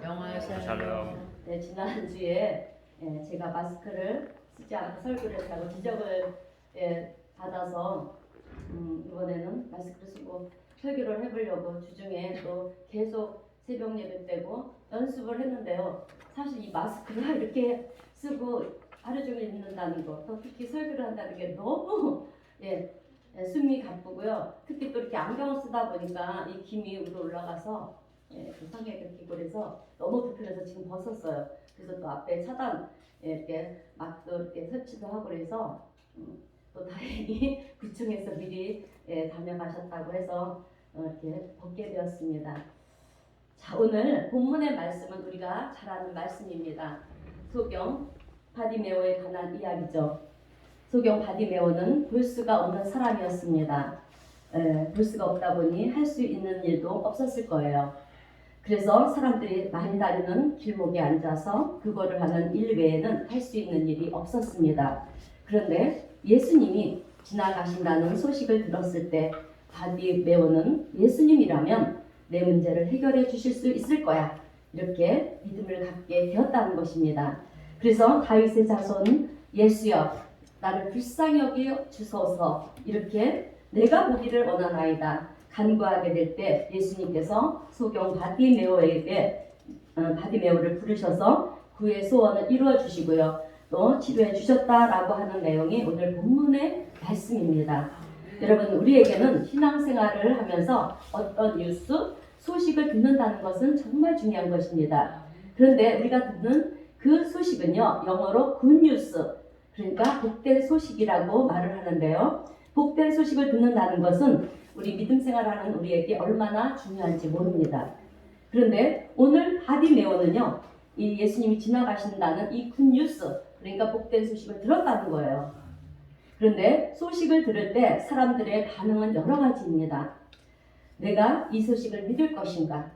영화의 샬롬. 네, 지난주에 제가 마스크를 쓰지 않고 설교를 했다고 지적을 받아서 이번에는 마스크를 쓰고 설교를 해보려고 주중에 또 계속 새벽 예배 때고 연습을 했는데요. 사실 이 마스크를 이렇게 쓰고 하루 종일 입는다는 거, 또 특히 설교를 한다는 게 너무 숨이 가쁘고요. 특히 또 이렇게 안경을 쓰다 보니까 이 김이 위로 올라가서 그 상에 끼고 그래서 너무 불편해서 지금 벗었어요. 그래서 또 앞에 차단 이렇게 막도 이렇게 설치도 하고 그래서 또 다행히 구청에서 미리 다녀가셨다고 해서 이렇게 벗게 되었습니다. 자, 오늘 본문의 말씀은 우리가 잘 아는 말씀입니다. 소경 바디메오에 관한 이야기죠. 소경 바디메오는 볼 수가 없는 사람이었습니다. 볼 수가 없다 보니 할 수 있는 일도 없었을 거예요. 그래서 사람들이 많이 다니는 길목에 앉아서 그거를 하는 일 외에는 할 수 있는 일이 없었습니다. 그런데 예수님이 지나가신다는 소식을 들었을 때 바디메오는 예수님이라면 내 문제를 해결해 주실 수 있을 거야, 이렇게 믿음을 갖게 되었다는 것입니다. 그래서 다윗의 자손 예수여 나를 불쌍히 여겨 주소서, 이렇게 내가 보기를 원하나이다 간구하게 될 때 예수님께서 소경 바디메오에게 바디메오를 부르셔서 그의 소원을 이루어 주시고요, 또 치료해 주셨다라고 하는 내용이 오늘 본문의 말씀입니다. 여러분, 우리에게는 신앙생활을 하면서 어떤 뉴스, 소식을 듣는다는 것은 정말 중요한 것입니다. 그런데 우리가 듣는 그 소식은요, 영어로 굿뉴스, 그러니까 복된 소식이라고 말을 하는데요. 복된 소식을 듣는다는 것은 우리 믿음 생활하는 우리에게 얼마나 중요한지 모릅니다. 그런데 오늘 바디메오는요, 이 예수님이 지나가신다는 이 굿뉴스, 그러니까 복된 소식을 들었다는 거예요. 그런데 소식을 들을 때 사람들의 반응은 여러 가지입니다. 내가 이 소식을 믿을 것인가?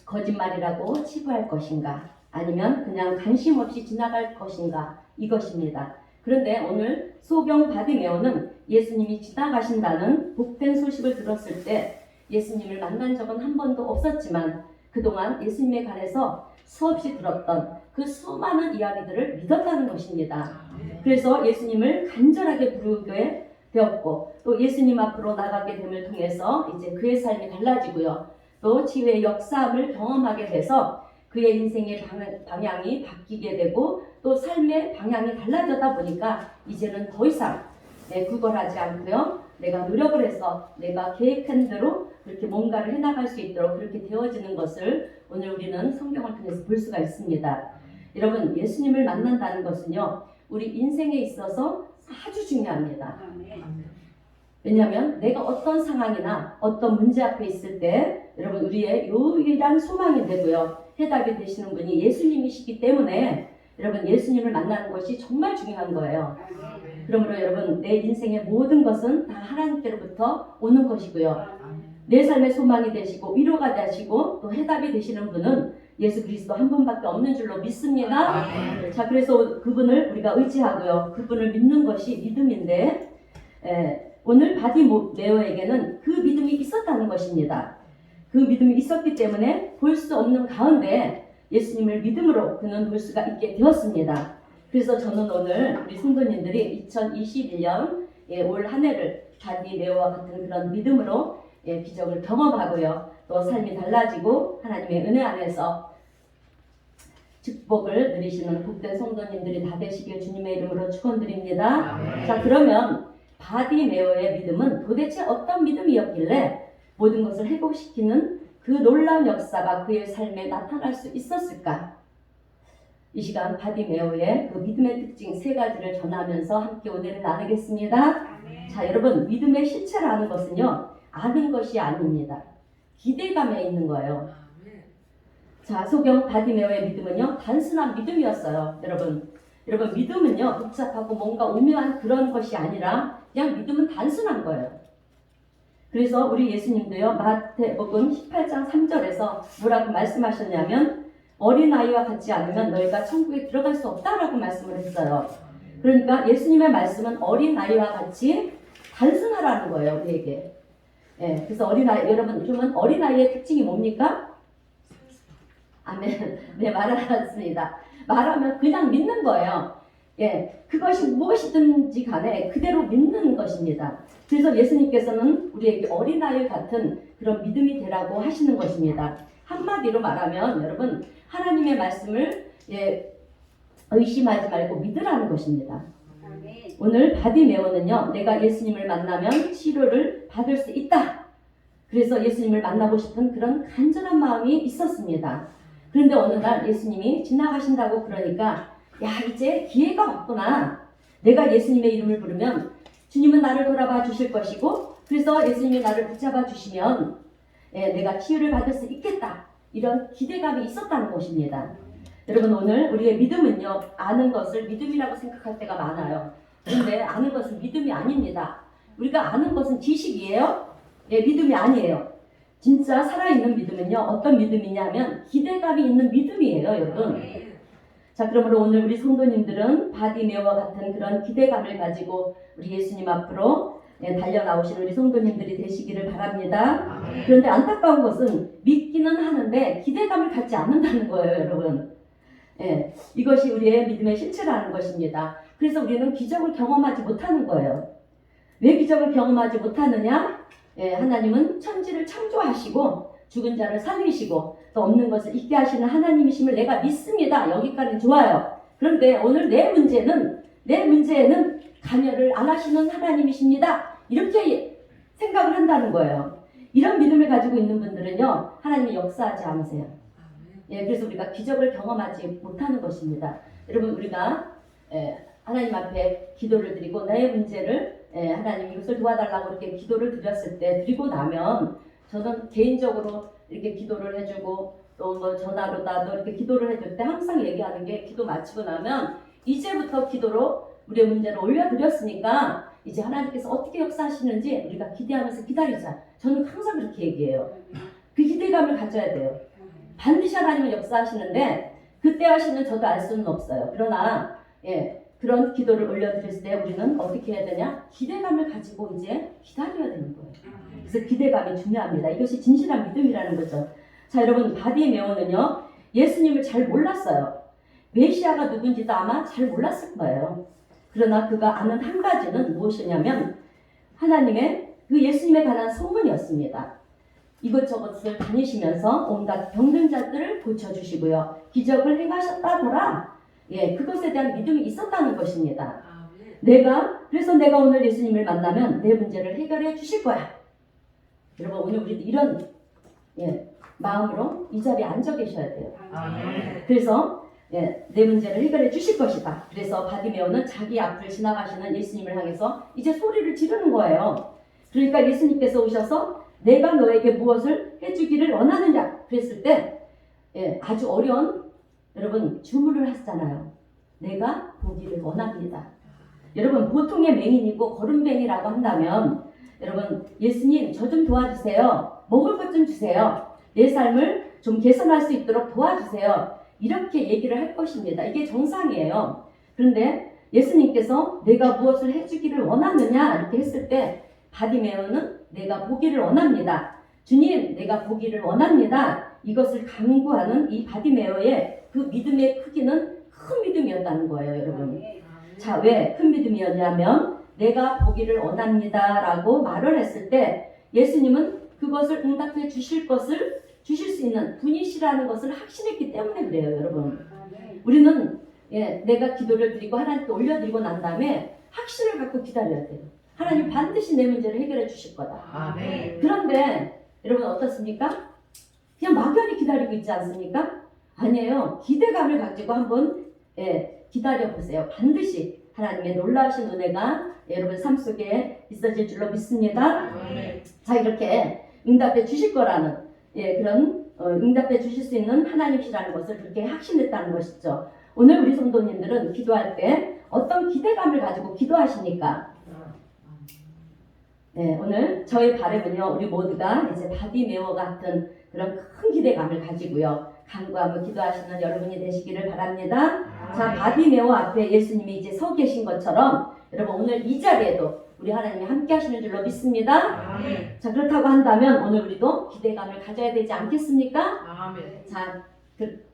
거짓말이라고 치부할 것인가? 아니면 그냥 관심 없이 지나갈 것인가? 이것입니다. 그런데 오늘 소경 바디메오는 예수님이 지나가신다는 복된 소식을 들었을 때 예수님을 만난 적은 한 번도 없었지만 그동안 예수님에 관해서 수없이 들었던 그 수많은 이야기들을 믿었다는 것입니다. 그래서 예수님을 간절하게 부르게 되었고, 또 예수님 앞으로 나가게 됨을 통해서 이제 그의 삶이 달라지고요, 또 치유의 역사함을 경험하게 돼서 그의 인생의 방향이 바뀌게 되고 또 삶의 방향이 달라졌다 보니까 이제는 더 이상 구걸하지 않고요, 내가 노력을 해서 내가 계획한 대로 그렇게 뭔가를 해나갈 수 있도록 그렇게 되어지는 것을 오늘 우리는 성경을 통해서 볼 수가 있습니다. 여러분, 예수님을 만난다는 것은요, 우리 인생에 있어서 아주 중요합니다. 왜냐하면 내가 어떤 상황이나 어떤 문제 앞에 있을 때 여러분, 우리의 유일한 소망이 되고요, 해답이 되시는 분이 예수님이시기 때문에 여러분, 예수님을 만나는 것이 정말 중요한 거예요. 그러므로 여러분, 내 인생의 모든 것은 다 하나님께로부터 오는 것이고요, 내 삶의 소망이 되시고 위로가 되시고 또 해답이 되시는 분은 예수 그리스도 한 분밖에 없는 줄로 믿습니다. 자, 그래서 그분을 우리가 의지하고요, 그분을 믿는 것이 믿음인데 오늘 바디메오에게는 그 믿음이 있었다는 것입니다. 그 믿음이 있었기 때문에 볼 수 없는 가운데 예수님을 믿음으로 그는 볼 수가 있게 되었습니다. 그래서 저는 오늘 우리 성도님들이 2021년 올 한 해를 바디메오와 같은 그런 믿음으로 기적을 경험하고요, 또 삶이 달라지고 하나님의 은혜 안에서 축복을 누리시는 복된 성도님들이 다 되시길 주님의 이름으로 축원드립니다. 자, 그러면 바디메오의 믿음은 도대체 어떤 믿음이었길래 모든 것을 회복시키는 그 놀라운 역사가 그의 삶에 나타날 수 있었을까? 이 시간 바디메오의 그 믿음의 특징 세 가지를 전하면서 함께 오늘을 나누겠습니다. 자, 여러분, 믿음의 실체라는 것은요, 아는 것이 아닙니다. 기대감에 있는 거예요. 자, 소경 바디메오의 믿음은요, 단순한 믿음이었어요. 여러분, 믿음은요, 복잡하고 뭔가 오묘한 그런 것이 아니라 그냥 믿음은 단순한 거예요. 그래서 우리 예수님도요, 마태복음 18장 3절에서 뭐라고 말씀하셨냐면 어린아이와 같지 않으면 너희가 천국에 들어갈 수 없다라고 말씀을 했어요. 그러니까 예수님의 말씀은 어린아이와 같이 단순하라는 거예요, 우리에게. 예, 그래서 어린아이, 여러분, 그러면 어린아이의 특징이 뭡니까? 아멘. 네, 말하았습니다. 말하면 그냥 믿는 거예요. 예, 그것이 무엇이든지 간에 그대로 믿는 것입니다. 그래서 예수님께서는 우리에게 어린아이 같은 그런 믿음이 되라고 하시는 것입니다. 한마디로 말하면 여러분, 하나님의 말씀을 의심하지 말고 믿으라는 것입니다. 오늘 바디메오는요, 내가 예수님을 만나면 치료를 받을 수 있다. 그래서 예수님을 만나고 싶은 그런 간절한 마음이 있었습니다. 그런데 어느 날 예수님이 지나가신다고 그러니까, 야, 이제 기회가 왔구나. 내가 예수님의 이름을 부르면 주님은 나를 돌아봐 주실 것이고, 그래서 예수님이 나를 붙잡아 주시면 내가 치유를 받을 수 있겠다. 이런 기대감이 있었다는 것입니다. 여러분, 오늘 우리의 믿음은요, 아는 것을 믿음이라고 생각할 때가 많아요. 그런데 아는 것은 믿음이 아닙니다. 우리가 아는 것은 지식이에요? 예, 믿음이 아니에요. 진짜 살아있는 믿음은요, 어떤 믿음이냐면 기대감이 있는 믿음이에요, 여러분. 자, 그러므로 오늘 우리 성도님들은 바디메오와 같은 그런 기대감을 가지고 우리 예수님 앞으로 달려 나오신 우리 성도님들이 되시기를 바랍니다. 그런데 안타까운 것은 믿기는 하는데 기대감을 갖지 않는다는 거예요, 여러분. 예, 이것이 우리의 믿음의 실체라는 것입니다. 그래서 우리는 기적을 경험하지 못하는 거예요. 왜 기적을 경험하지 못하느냐? 하나님은 천지를 창조하시고 죽은 자를 살리시고 또 없는 것을 있게 하시는 하나님이심을 내가 믿습니다. 여기까지는 좋아요. 그런데 오늘 내 문제는 간여를 안 하시는 하나님이십니다. 이렇게 생각을 한다는 거예요. 이런 믿음을 가지고 있는 분들은요, 하나님이 역사하지 않으세요. 그래서 우리가 기적을 경험하지 못하는 것입니다. 여러분, 우리가 하나님 앞에 기도를 드리고 나의 문제를 하나님 이것을 도와달라고 이렇게 기도를 드렸을 때, 드리고 나면 저는 개인적으로 이렇게 기도를 해주고 또 뭐 전화로다도 이렇게 기도를 해줄 때 항상 얘기하는 게, 기도 마치고 나면 이제부터 기도로 우리의 문제를 올려드렸으니까 이제 하나님께서 어떻게 역사하시는지 우리가 기대하면서 기다리자. 저는 항상 그렇게 얘기해요. 그 기대감을 가져야 돼요. 반드시 하나님은 역사하시는데 그때 하시는 저도 알 수는 없어요. 그러나 그런 기도를 올려드렸을 때 우리는 어떻게 해야 되냐? 기대감을 가지고 이제 기다려야 되는 거예요. 그래서 기대감이 중요합니다. 이것이 진실한 믿음이라는 거죠. 자, 여러분, 바디메오는요, 예수님을 잘 몰랐어요. 메시아가 누군지도 아마 잘 몰랐을 거예요. 그러나 그가 아는 한 가지는 무엇이냐면 하나님의 그 예수님에 관한 소문이었습니다. 이것저것을 다니시면서 온갖 병든 자들을 고쳐주시고요, 기적을 행하셨다더라. 그것에 대한 믿음이 있었다는 것입니다. 그래서 내가 오늘 예수님을 만나면 내 문제를 해결해 주실 거야. 여러분, 오늘 우리도 이런 마음으로 이 자리에 앉아 계셔야 돼요. 그래서 내 문제를 해결해 주실 것이다. 그래서 바디메오는 자기 앞을 지나가시는 예수님을 향해서 이제 소리를 지르는 거예요. 그러니까 예수님께서 오셔서 내가 너에게 무엇을 해주기를 원하느냐 그랬을 때 아주 어려운, 여러분, 주문을 하시잖아요. 내가 보기를 원합니다. 여러분, 보통의 맹인이고 거름뱅이라고 한다면, 여러분, 예수님 저 좀 도와주세요. 먹을 것 좀 주세요. 내 삶을 좀 개선할 수 있도록 도와주세요. 이렇게 얘기를 할 것입니다. 이게 정상이에요. 그런데 예수님께서 내가 무엇을 해주기를 원하느냐 이렇게 했을 때 바디메오는 내가 보기를 원합니다. 주님, 내가 보기를 원합니다. 이것을 간구하는 이 바디메오의 그 믿음의 크기는 큰 믿음이었다는 거예요, 여러분. 자, 왜 큰 믿음이었냐면 내가 보기를 원합니다 라고 말을 했을 때 예수님은 그것을 응답해 주실 수 있는 분이시라는 것을 확신했기 때문에 그래요, 여러분. 우리는 내가 기도를 드리고 하나님께 올려드리고 난 다음에 확신을 갖고 기다려야 돼요. 하나님 반드시 내 문제를 해결해 주실 거다. 그런데 여러분 어떻습니까? 그냥 막연히 기다리고 있지 않습니까? 아니에요. 기대감을 가지고 한번 기다려보세요. 반드시 하나님의 놀라우신 은혜가 여러분 삶 속에 있어질 줄로 믿습니다. 자, 이렇게 응답해 주실 거라는 그런 응답해 주실 수 있는 하나님이시라는 것을 그렇게 확신했다는 것이죠. 오늘 우리 성도님들은 기도할 때 어떤 기대감을 가지고 기도하십니까? 오늘 저의 바람은요, 우리 모두가 이제 바디메오 같은 그런 큰 기대감을 가지고요, 간구하며 기도하시는 여러분이 되시기를 바랍니다. 자, 바디메오 앞에 예수님이 이제 서 계신 것처럼 여러분 오늘 이 자리에도 우리 하나님이 함께 하시는 줄로 믿습니다. 자, 그렇다고 한다면 오늘 우리도 기대감을 가져야 되지 않겠습니까? 자, 그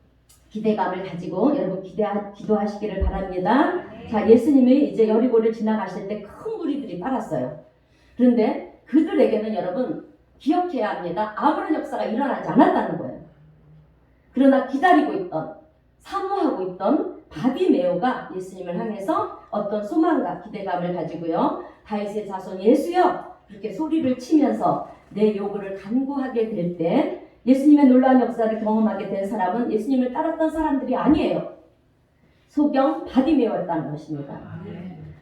기대감을 가지고 여러분 기도하시기를 바랍니다. 자, 예수님이 이제 여리고를 지나가실 때 큰 무리들이 따랐어요. 그런데 그들에게는 여러분 기억해야 합니다. 아무런 역사가 일어나지 않았다는 거예요. 그러나 기다리고 있던, 사모하고 있던 바디메오가 예수님을 향해서 어떤 소망과 기대감을 가지고요, 다윗의 자손 예수여, 그렇게 소리를 치면서 내 요구를 간구하게 될 때 예수님의 놀라운 역사를 경험하게 된 사람은 예수님을 따랐던 사람들이 아니에요. 소경 바디메오였다는 것입니다.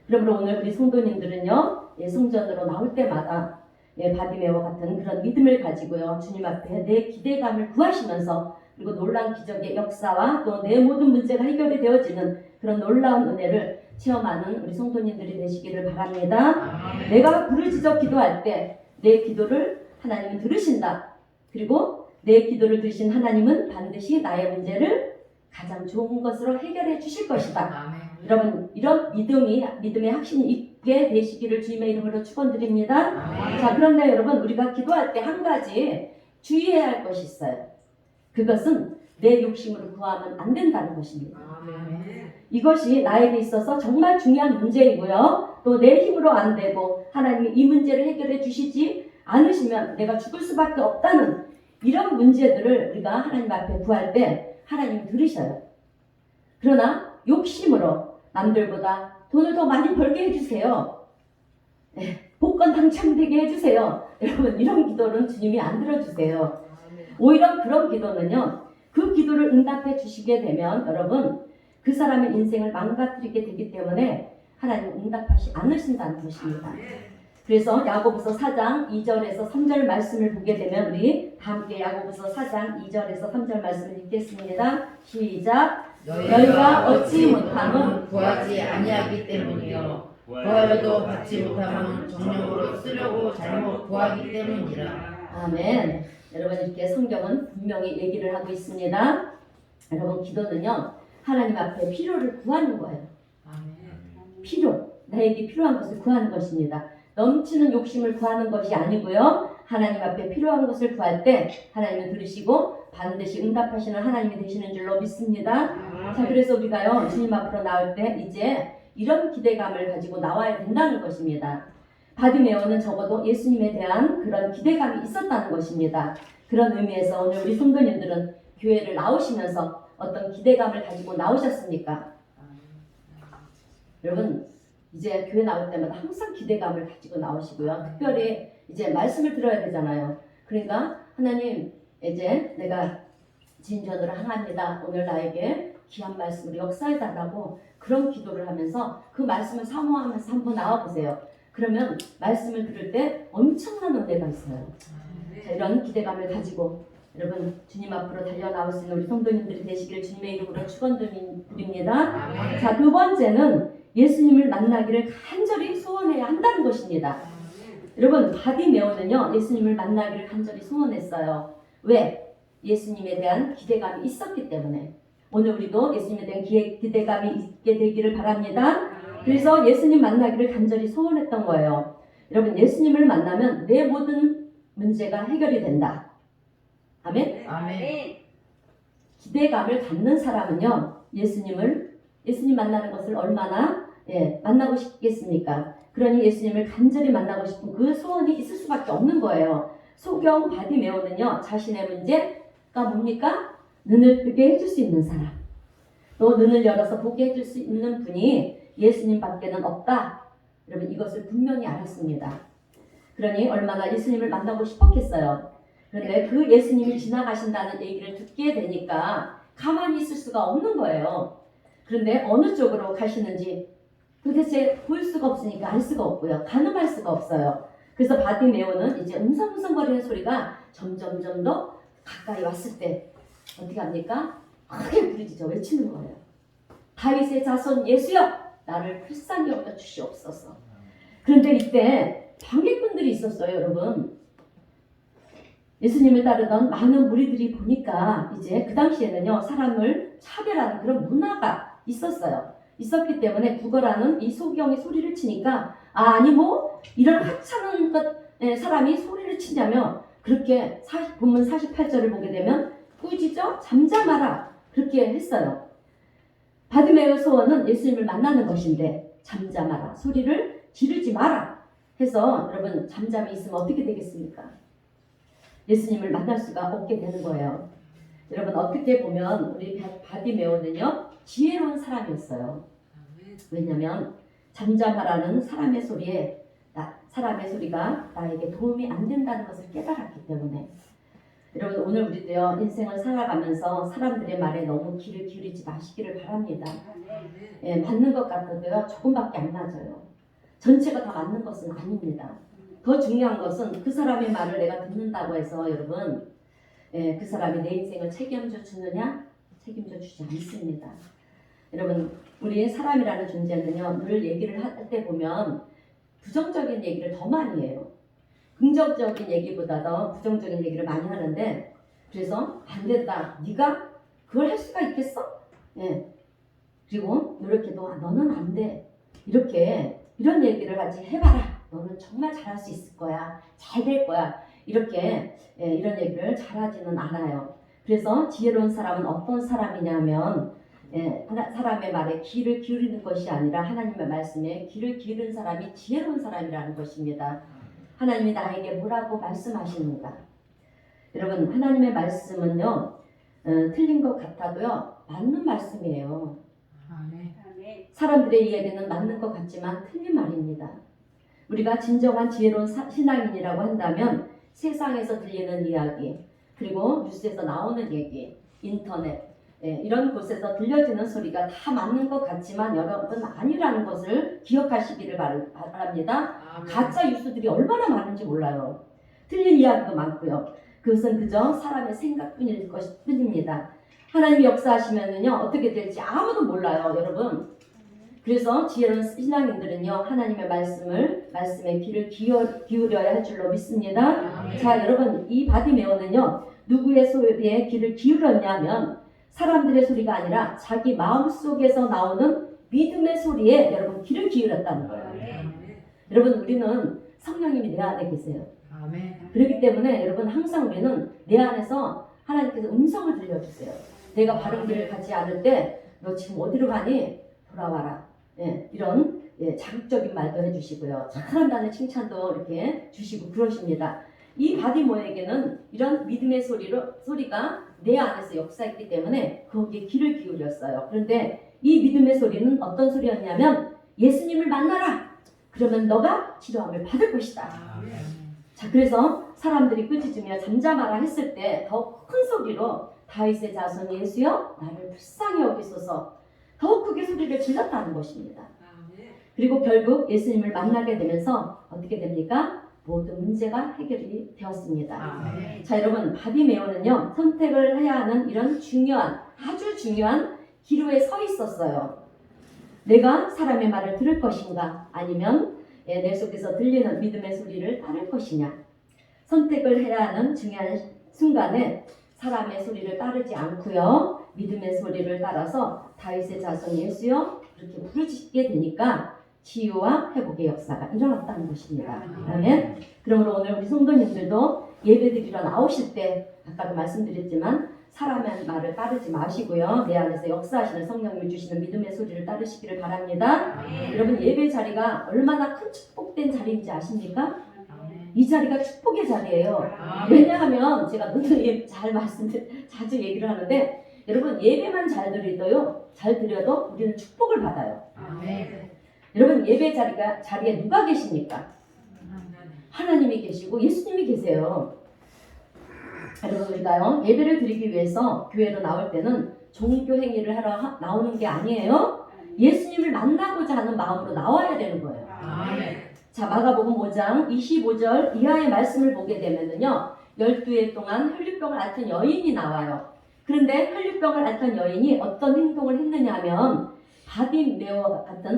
그러므로 오늘 우리 성도님들은요, 성전으로 나올 때마다 바디메오 같은 그런 믿음을 가지고요, 주님 앞에 내 기대감을 구하시면서, 그리고 놀라운 기적의 역사와 또 내 모든 문제가 해결이 되어지는 그런 놀라운 은혜를 체험하는 우리 성도님들이 되시기를 바랍니다. 내가 부르짖어 기도할 때 내 기도를 하나님은 들으신다. 그리고 내 기도를 들으신 하나님은 반드시 나의 문제를 가장 좋은 것으로 해결해 주실 것이다. 여러분, 이런 믿음의 확신이 있게 되시기를 주님의 이름으로 축원드립니다. 자, 그런데 여러분, 우리가 기도할 때 한 가지 주의해야 할 것이 있어요. 그것은 내 욕심으로 구하면 안 된다는 것입니다. 이것이 나에게 있어서 정말 중요한 문제이고요, 또 내 힘으로 안 되고 하나님이 이 문제를 해결해 주시지 않으시면 내가 죽을 수밖에 없다는 이런 문제들을 우리가 하나님 앞에 구할 때 하나님이 들으셔요. 그러나 욕심으로 남들보다 돈을 더 많이 벌게 해주세요, 복권 당첨되게 해주세요, 여러분, 이런 기도는 주님이 안 들어주세요. 오히려 그런 기도는요, 그 기도를 응답해 주시게 되면 여러분, 그 사람의 인생을 망가뜨리게 되기 때문에 하나님 응답하시 않으신다는 것입니다. 그래서 야고보서 4장 2절에서 3절 말씀을 보게 되면 우리 다 함께 야고보서 4장 2절에서 3절 말씀을 읽겠습니다. 시작. 너희가 얻지 못함은 구하지 아니하기 때문이요 구하여도 받지 못함은 정령으로 쓰려고 잘못 구하기 때문이라. 아멘. 여러분, 이렇게 성경은 분명히 얘기를 하고 있습니다. 여러분, 기도는요, 하나님 앞에 필요를 구하는 거예요. 필요, 나에게 필요한 것을 구하는 것입니다. 넘치는 욕심을 구하는 것이 아니고요, 하나님 앞에 필요한 것을 구할 때 하나님은 들으시고 반드시 응답하시는 하나님이 되시는 줄로 믿습니다. 자, 그래서 우리가요, 주님 앞으로 나올 때 이제 이런 기대감을 가지고 나와야 된다는 것입니다. 바디메오는 적어도 예수님에 대한 그런 기대감이 있었다는 것입니다. 그런 의미에서 오늘 우리 성도님들은 교회를 나오시면서 어떤 기대감을 가지고 나오셨습니까? 여러분, 이제 교회 나올 때마다 항상 기대감을 가지고 나오시고요, 특별히 이제 말씀을 들어야 되잖아요. 그러니까 하나님, 이제 내가 진전으로 향합니다. 오늘 나에게 귀한 말씀으로 역사해달라고 그런 기도를 하면서 그 말씀을 사모하면서 한번 나와보세요. 그러면 말씀을 들을 때 엄청난 은혜가 있어요. 자, 이런 기대감을 가지고 여러분, 주님 앞으로 달려나올 수 있는 우리 성도님들이 되시기를 주님의 이름으로 축원드립니다. 자, 두 번째는 예수님을 만나기를 간절히 소원해야 한다는 것입니다. 여러분, 바디메오는요, 예수님을 만나기를 간절히 소원했어요. 왜? 예수님에 대한 기대감이 있었기 때문에. 오늘 우리도 예수님에 대한 기대감이 있게 되기를 바랍니다. 그래서 예수님 만나기를 간절히 소원했던 거예요. 여러분, 예수님을 만나면 내 모든 문제가 해결이 된다. 아멘? 아멘. 기대감을 갖는 사람은요, 예수님 만나는 것을 얼마나 만나고 싶겠습니까? 그러니 예수님을 간절히 만나고 싶은 그 소원이 있을 수밖에 없는 거예요. 소경 바디메오는요, 자신의 문제가 뭡니까? 눈을 뜨게 해줄 수 있는 사람, 또 눈을 열어서 보게 해줄 수 있는 분이 예수님밖에는 없다. 여러분, 이것을 분명히 알았습니다. 그러니 얼마나 예수님을 만나고 싶었겠어요. 그런데 그 예수님이 지나가신다는 얘기를 듣게 되니까 가만히 있을 수가 없는 거예요. 그런데 어느 쪽으로 가시는지 도대체 보일 수가 없으니까 알 수가 없고요, 가늠할 수가 없어요. 그래서 바디메오는 이제 웅성웅성거리는 소리가 점점점 더 가까이 왔을 때 어떻게 합니까? 크게 부르짖어 외치는 거예요. 다윗의 자손 예수여, 나를 불쌍히 여겨 주시옵소서. 그런데 이때 방해꾼들이 있었어요, 여러분. 예수님을 따르던 많은 무리들이 보니까 이제 그 당시에는요, 사람을 차별하는 그런 문화가 있었어요. 있었기 때문에 구걸하는 이 소경이 소리를 치니까 아니 뭐 이런 하찮은 사람이 소리를 치냐며 그렇게 본문 48절을 보게 되면 꾸짖어 잠잠하라 그렇게 했어요. 바디메오의 소원은 예수님을 만나는 것인데 잠잠하라 소리를 지르지 마라 해서 여러분 잠잠히 있으면 어떻게 되겠습니까? 예수님을 만날 수가 없게 되는 거예요. 여러분 어떻게 보면 우리 바디메오는요 지혜로운 사람이었어요. 왜냐하면 잠잠하라는 사람의 소리가 나에게 도움이 안 된다는 것을 깨달았기 때문에. 여러분 오늘 우리도요 인생을 살아가면서 사람들의 말에 너무 귀를 기울이지 마시기를 바랍니다. 예, 맞는 것 같아도요 조금밖에 안 맞아요. 전체가 다 맞는 것은 아닙니다. 더 중요한 것은 그 사람의 말을 내가 듣는다고 해서 여러분 그 사람이 내 인생을 책임져 주느냐? 책임져 주지 않습니다. 여러분 우리 사람이라는 존재는요 늘 얘기를 할 때 보면 부정적인 얘기를 더 많이 해요. 긍정적인 얘기보다도 부정적인 얘기를 많이 하는데 그래서 안 된다. 네가 그걸 할 수가 있겠어? 예. 그리고 이렇게도 너는 안 돼. 이런 얘기를 하지 해봐라. 너는 정말 잘할 수 있을 거야. 잘 될 거야. 이렇게 이런 얘기를 잘하지는 않아요. 그래서 지혜로운 사람은 어떤 사람이냐면 사람의 말에 귀를 기울이는 것이 아니라 하나님의 말씀에 귀를 기울이는 사람이 지혜로운 사람이라는 것입니다. 하나님이 나에게 뭐라고 말씀하십니까? 여러분 하나님의 말씀은요 틀린 것 같아도요 맞는 말씀이에요. 사람들의 이야기는 맞는 것 같지만 틀린 말입니다. 우리가 진정한 지혜로운 신앙인이라고 한다면 세상에서 들리는 이야기 그리고 뉴스에서 나오는 얘기 인터넷 이런 곳에서 들려지는 소리가 다 맞는 것 같지만 여러분 아니라는 것을 기억하시기를 바랍니다. 가짜 뉴스들이 얼마나 많은지 몰라요. 틀린 이야기도 많고요. 그것은 그저 사람의 생각뿐일 것뿐입니다. 하나님이 역사하시면은요 어떻게 될지 아무도 몰라요, 여러분. 그래서 지혜로운 신앙인들은요 하나님의 말씀에 귀를 기울여야 할 줄로 믿습니다. 자, 여러분 이 바디메오는요 누구의 소리에 귀를 기울였냐면 사람들의 소리가 아니라 자기 마음속에서 나오는 믿음의 소리에 여러분 귀를 기울였다는 거예요. 여러분 우리는 성령님이 내 안에 계세요. 그렇기 때문에 여러분 항상 우리는 내 안에서 하나님께서 음성을 들려주세요. 내가 바른 길을 가지 않을 때 너 지금 어디로 가니? 돌아와라. 이런 자극적인 말도 해주시고요. 잘한다는 칭찬도 이렇게 주시고 그러십니다. 이 바디모에게는 이런 믿음의 소리가 내 안에서 역사했기 때문에 거기에 귀를 기울였어요. 그런데 이 믿음의 소리는 어떤 소리였냐면 예수님을 만나라. 그러면 너가 치료함을 받을 것이다. 자, 그래서 사람들이 꾸짖으며 잠잠하라 했을 때 더 큰 소리로 다윗의 자손 예수여 나를 불쌍히 여기소서 더 크게 소리를 질렀다는 것입니다. 그리고 결국 예수님을 만나게 되면서 어떻게 됩니까? 모든 문제가 해결이 되었습니다. 자, 여러분 바디메오는요 선택을 해야 하는 이런 아주 중요한 기로에 서 있었어요. 내가 사람의 말을 들을 것인가 아니면 내 속에서 들리는 믿음의 소리를 따를 것이냐. 선택을 해야 하는 중요한 순간에 사람의 소리를 따르지 않고요 믿음의 소리를 따라서 다윗의 자손 예수여 그렇게 부르짖게 되니까 치유와 회복의 역사가 일어났다는 것입니다. 아멘. 그러므로 오늘 우리 성도님들도 예배드리러 나오실 때 아까도 말씀드렸지만 사람의 말을 따르지 마시고요 내 안에서 역사하시는 성령님이 주시는 믿음의 소리를 따르시기를 바랍니다. 여러분 예배 자리가 얼마나 큰 축복된 자리인지 아십니까? 이 자리가 축복의 자리예요. 왜냐하면 제가 늘 자주 얘기를 하는데 여러분 예배만 잘 드려도 우리는 축복을 받아요. 여러분 예배 자리에 누가 계십니까? 하나님이 계시고 예수님이 계세요. 여러분 우리가요 예배를 드리기 위해서 교회로 나올 때는 종교 행위를 하러 나오는 게 아니에요. 예수님을 만나고자 하는 마음으로 나와야 되는 거예요. 자, 마가복음 5장 25절 이하의 말씀을 보게 되면은요 12해 동안 혈류병을 앓던 여인이 나와요. 그런데 혈류병을 앓던 여인이 어떤 행동을 했느냐 하면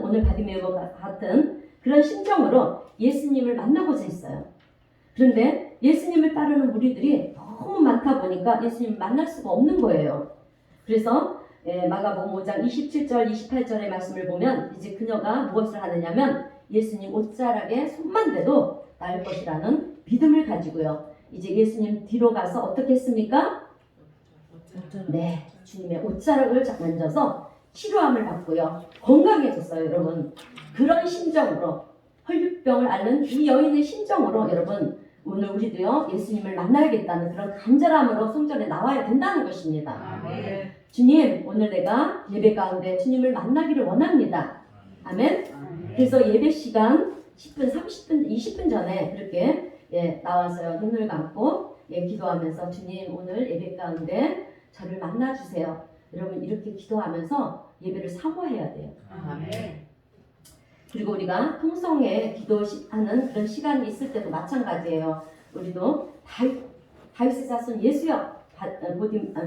오늘 바디메오와 같은 그런 심정으로 예수님을 만나고자 했어요. 그런데 예수님을 따르는 무리들이 너무 많다 보니까 예수님을 만날 수가 없는 거예요. 그래서 마가복음 5장 27절 28절의 말씀을 보면 이제 그녀가 무엇을 하느냐면 예수님 옷자락에 손만 대도 나을 것이라는 믿음을 가지고요. 이제 예수님 뒤로 가서 어떻게 했습니까? 네, 주님의 옷자락을 만져서 치료함을 받고요. 건강해졌어요, 여러분. 그런 심정으로 혈류병을 앓는 이 여인의 심정으로 여러분 오늘 우리도요 예수님을 만나야겠다는 그런 간절함으로 성전에 나와야 된다는 것입니다. 주님, 오늘 내가 예배 가운데 주님을 만나기를 원합니다. 아멘. 그래서 예배 시간 10분, 30분, 20분 전에 그렇게 나와서요 눈을 감고 기도하면서 주님 오늘 예배 가운데 저를 만나주세요. 여러분 이렇게 기도하면서 예배를 사모해야 돼요. 그리고 우리가 통성에 기도하는 그런 시간이 있을 때도 마찬가지예요. 우리도 다윗의 자손 예수여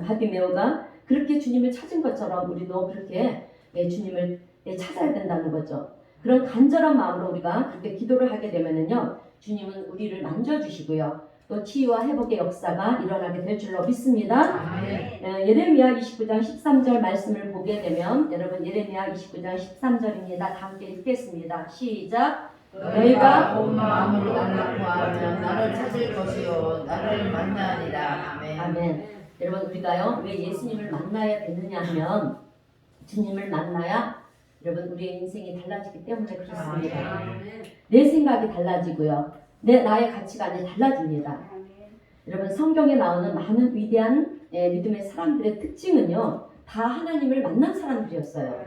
바디메오가 그렇게 주님을 찾은 것처럼 우리도 그렇게 주님을 찾아야 된다는 거죠. 그런 간절한 마음으로 우리가 그렇게 기도를 하게 되면은요 주님은 우리를 만져주시고요 또 치유와 회복의 역사가 일어나게 될 줄로 믿습니다. 예레미야 29장 13절 말씀을 보게 되면 여러분 예레미야 29장 13절입니다. 다 함께 읽겠습니다. 시작. 너희가 온 마음으로 나를 구하면 나를 찾을 것이요 나를 만나리라. 아멘. 아멘. 여러분 우리가요 왜 예수님을 만나야 되느냐 하면 주님을 만나야 여러분 우리의 인생이 달라지기 때문에 그렇습니다. 내 생각이 달라지고요. 나의 가치관이 달라집니다. 여러분 성경에 나오는 많은 위대한 믿음의 사람들의 특징은요 다 하나님을 만난 사람들이었어요.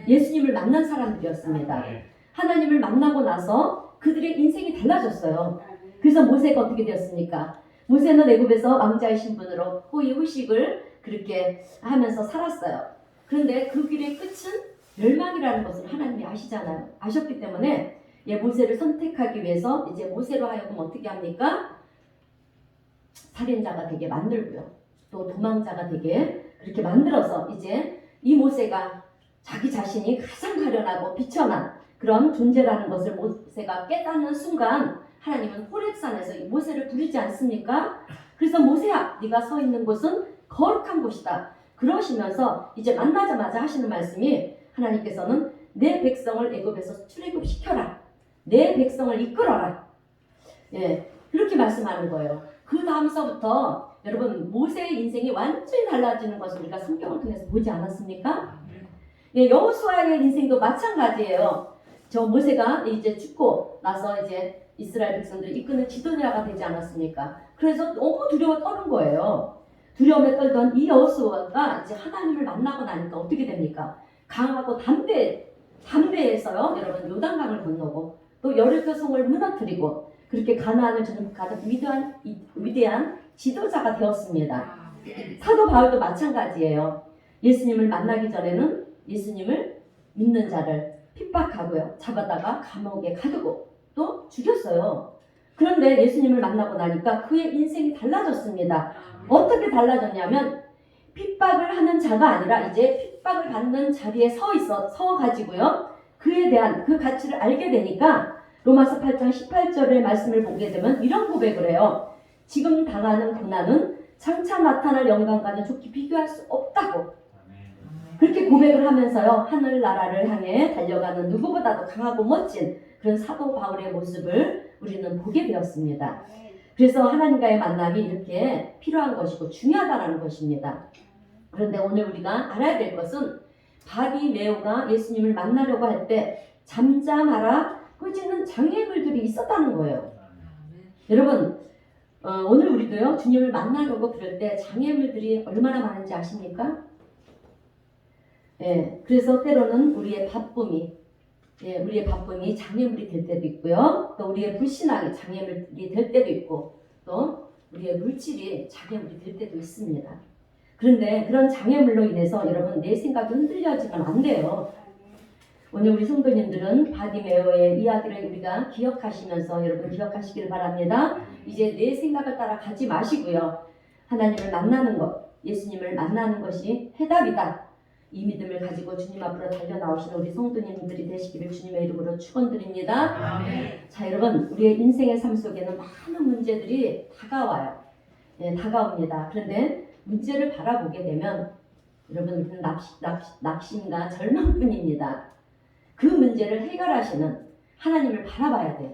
예수님을 만난 사람들이었습니다. 하나님을 만나고 나서 그들의 인생이 달라졌어요. 그래서 모세가 어떻게 되었습니까? 모세는 애굽에서 왕자의 신분으로 호의호식을 그렇게 하면서 살았어요. 그런데 그 길의 끝은 멸망이라는 것을 하나님이 아시잖아요. 아셨기 때문에 모세를 선택하기 위해서 이제 모세로 하여금 어떻게 합니까? 살인자가 되게 만들고요. 또 도망자가 되게 그렇게 만들어서 이제 이 모세가 자기 자신이 가장 가련하고 비천한 그런 존재라는 것을 모세가 깨닫는 순간 하나님은 호렙산에서 이 모세를 부르지 않습니까? 그래서 모세야 네가 서 있는 곳은 거룩한 곳이다. 그러시면서 이제 만나자마자 하시는 말씀이 하나님께서는 내 백성을 애굽에서 출애굽시켜라. 내 백성을 이끌어라. 그렇게 말씀하는 거예요. 그 다음서부터 여러분 모세의 인생이 완전히 달라지는 것을 우리가 성경을 통해서 보지 않았습니까? 여호수아의 인생도 마찬가지예요. 저 모세가 이제 죽고 나서 이제 이스라엘 백성들을 이끄는 지도자가 되지 않았습니까? 그래서 너무 두려워 떠는 거예요. 두려움에 떨던 이 여호수아가 이제 하나님을 만나고 나니까 어떻게 됩니까? 강하고 담대해서요. 여러분 요단강을 건너고 또 여리고 성을 무너뜨리고 그렇게 가나안을 정복하는 위대한 지도자가 되었습니다. 사도 바울도 마찬가지예요. 예수님을 만나기 전에는 예수님을 믿는 자를 핍박하고요. 잡아다가 감옥에 가두고 또 죽였어요. 그런데 예수님을 만나고 나니까 그의 인생이 달라졌습니다. 어떻게 달라졌냐면 핍박을 하는 자가 아니라 이제 핍박을 받는 자리에 서 가지고요. 그에 대한 그 가치를 알게 되니까 로마서 8장 18절의 말씀을 보게 되면 이런 고백을 해요. 지금 당하는 고난은 장차 나타날 영광과는 좋게 비교할 수 없다고. 그렇게 고백을 하면서요. 하늘나라를 향해 달려가는 누구보다도 강하고 멋진 그런 사도 바울의 모습을 우리는 보게 되었습니다. 그래서 하나님과의 만남이 이렇게 필요한 것이고 중요하다는 것입니다. 그런데 오늘 우리가 알아야 될 것은 바디메오가 예수님을 만나려고 할 때 잠잠하라 꾸짖는 장애물들이 있었다는 거예요. 여러분 오늘 우리도요 주님을 만나려고 그럴 때 장애물들이 얼마나 많은지 아십니까? 그래서 때로는 우리의 바쁨이 장애물이 될 때도 있고요. 또 우리의 불신앙이 장애물이 될 때도 있고 또 우리의 물질이 장애물이 될 때도 있습니다. 그런데 그런 장애물로 인해서 여러분 내 생각이 흔들려지면 안 돼요. 오늘 우리 성도님들은 바디메오의 이야기를 우리가 기억하시면서 여러분 기억하시길 바랍니다. 이제 내 생각을 따라 가지 마시고요. 하나님을 만나는 것, 예수님을 만나는 것이 해답이다. 이 믿음을 가지고 주님 앞으로 달려나오시는 우리 성도님들이 되시기를 주님의 이름으로 축원드립니다. 아멘. 자 여러분 우리의 인생의 삶 속에는 많은 문제들이 다가와요. 다가옵니다. 그런데 문제를 바라보게 되면 여러분 우리는 낙심과 절망뿐입니다. 그 문제를 해결하시는 하나님을 바라봐야 돼요.